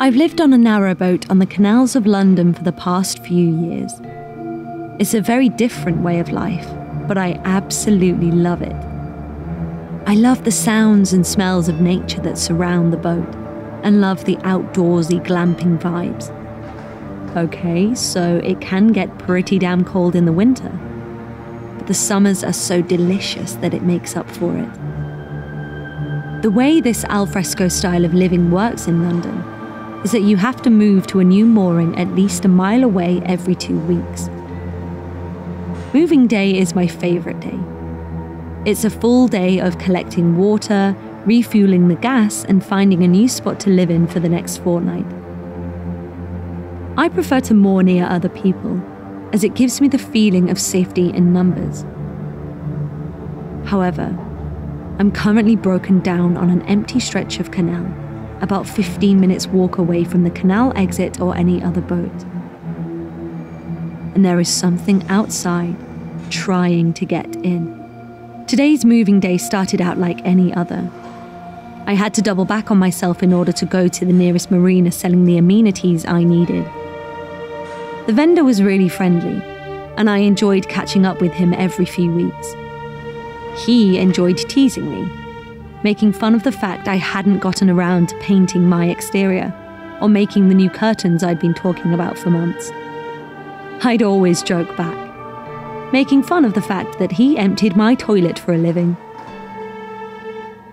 I've lived on a narrowboat on the canals of London for the past few years. It's a very different way of life, but I absolutely love it. I love the sounds and smells of nature that surround the boat, and love the outdoorsy glamping vibes. Okay, so it can get pretty damn cold in the winter, but the summers are so delicious that it makes up for it. The way this alfresco style of living works in London is that you have to move to a new mooring at least a mile away every 2 weeks. Moving day is my favourite day. It's a full day of collecting water, refueling the gas, and finding a new spot to live in for the next fortnight. I prefer to moor near other people, as it gives me the feeling of safety in numbers. However, I'm currently broken down on an empty stretch of canal, about 15 minutes walk away from the canal exit or any other boat. And there is something outside trying to get in. Today's moving day started out like any other. I had to double back on myself in order to go to the nearest marina selling the amenities I needed. The vendor was really friendly, and I enjoyed catching up with him every few weeks. He enjoyed teasing me, making fun of the fact I hadn't gotten around to painting my exterior or making the new curtains I'd been talking about for months. I'd always joke back, making fun of the fact that he emptied my toilet for a living.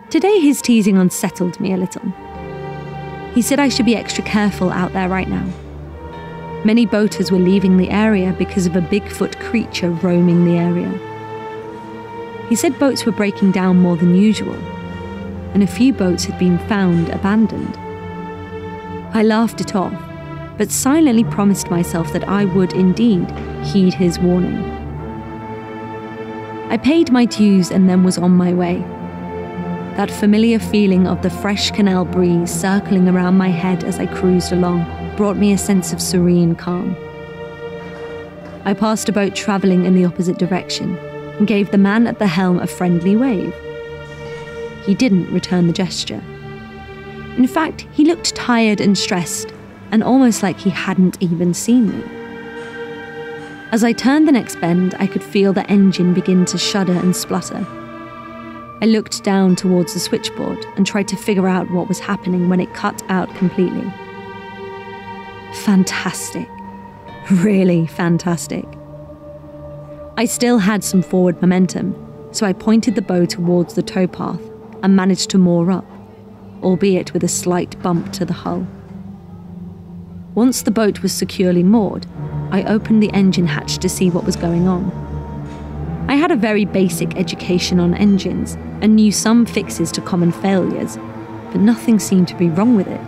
Today his teasing unsettled me a little. He said I should be extra careful out there right now. Many boaters were leaving the area because of a Bigfoot creature roaming the area. He said boats were breaking down more than usual, and a few boats had been found abandoned. I laughed it off, but silently promised myself that I would indeed heed his warning. I paid my dues and then was on my way. That familiar feeling of the fresh canal breeze circling around my head as I cruised along brought me a sense of serene calm. I passed a boat travelling in the opposite direction and gave the man at the helm a friendly wave. He didn't return the gesture. In fact, he looked tired and stressed, and almost like he hadn't even seen me. As I turned the next bend, I could feel the engine begin to shudder and splutter. I looked down towards the switchboard and tried to figure out what was happening when it cut out completely. Fantastic. Really fantastic. I still had some forward momentum, so I pointed the bow towards the towpath and managed to moor up, albeit with a slight bump to the hull. Once the boat was securely moored, I opened the engine hatch to see what was going on. I had a very basic education on engines and knew some fixes to common failures, but nothing seemed to be wrong with it.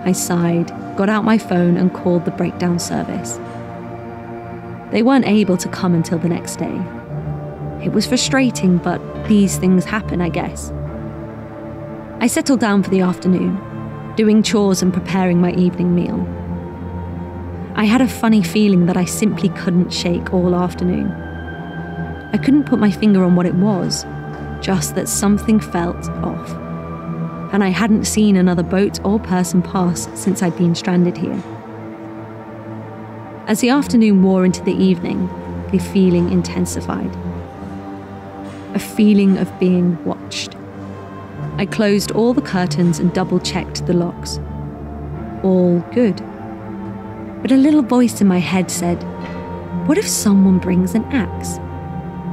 I sighed, got out my phone and called the breakdown service. They weren't able to come until the next day. It was frustrating, but these things happen, I guess. I settled down for the afternoon, doing chores and preparing my evening meal. I had a funny feeling that I simply couldn't shake all afternoon. I couldn't put my finger on what it was, just that something felt off. And I hadn't seen another boat or person pass since I'd been stranded here. As the afternoon wore into the evening, the feeling intensified. A feeling of being watched. I closed all the curtains and double-checked the locks. All good. But a little voice in my head said, "What if someone brings an axe?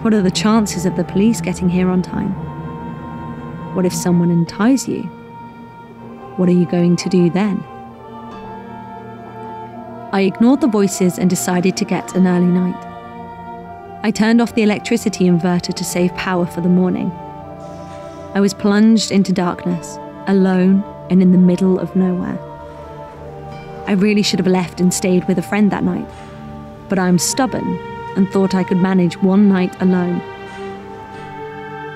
What are the chances of the police getting here on time? What if someone unties you? What are you going to do then?" I ignored the voices and decided to get an early night. I turned off the electricity inverter to save power for the morning. I was plunged into darkness, alone and in the middle of nowhere. I really should have left and stayed with a friend that night, but I'm stubborn and thought I could manage one night alone.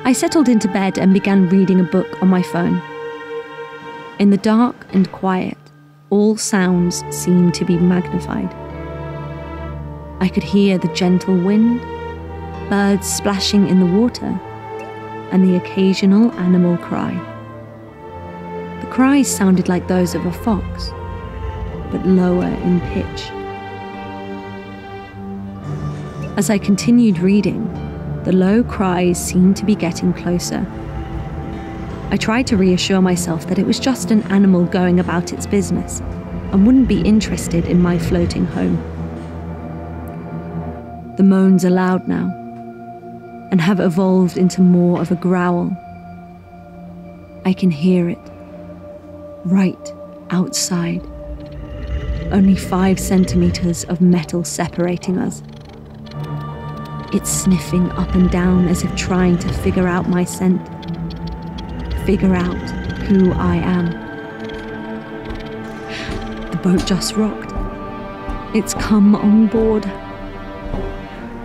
I settled into bed and began reading a book on my phone. In the dark and quiet, all sounds seemed to be magnified. I could hear the gentle wind, birds splashing in the water, and the occasional animal cry. The cries sounded like those of a fox, but lower in pitch. As I continued reading, the low cries seemed to be getting closer. I tried to reassure myself that it was just an animal going about its business and wouldn't be interested in my floating home. The moans are loud now and have evolved into more of a growl. I can hear it right outside, only 5 centimeters of metal separating us. It's sniffing up and down as if trying to figure out my scent, figure out who I am. The boat just rocked. It's come on board.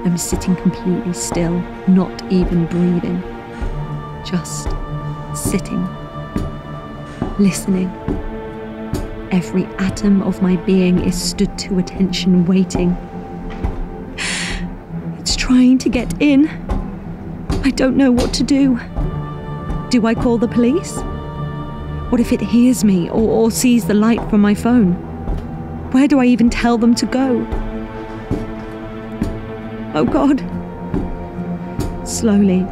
I'm sitting completely still, not even breathing. Just sitting, listening. Every atom of my being is stood to attention, waiting. It's trying to get in. I don't know what to do. Do I call the police? What if it hears me or sees the light from my phone? Where do I even tell them to go? Oh God. Slowly,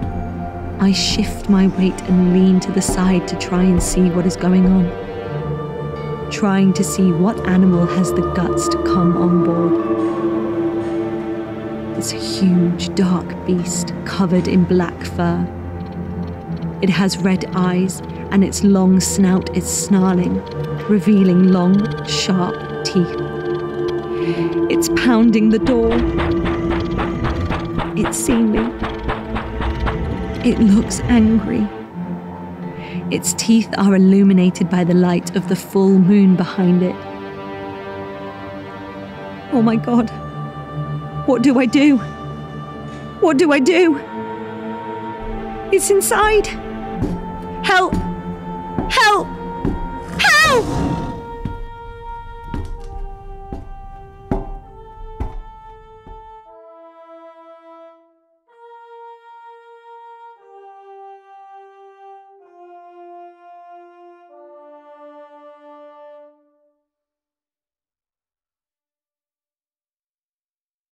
I shift my weight and lean to the side to try and see what is going on. Trying to see what animal has the guts to come on board. It's a huge, dark beast covered in black fur. It has red eyes, and its long snout is snarling, revealing long, sharp teeth. It's pounding the door. It's seen me. It looks angry. Its teeth are illuminated by the light of the full moon behind it. Oh my God. What do I do? What do I do? It's inside. Help! Help! Help!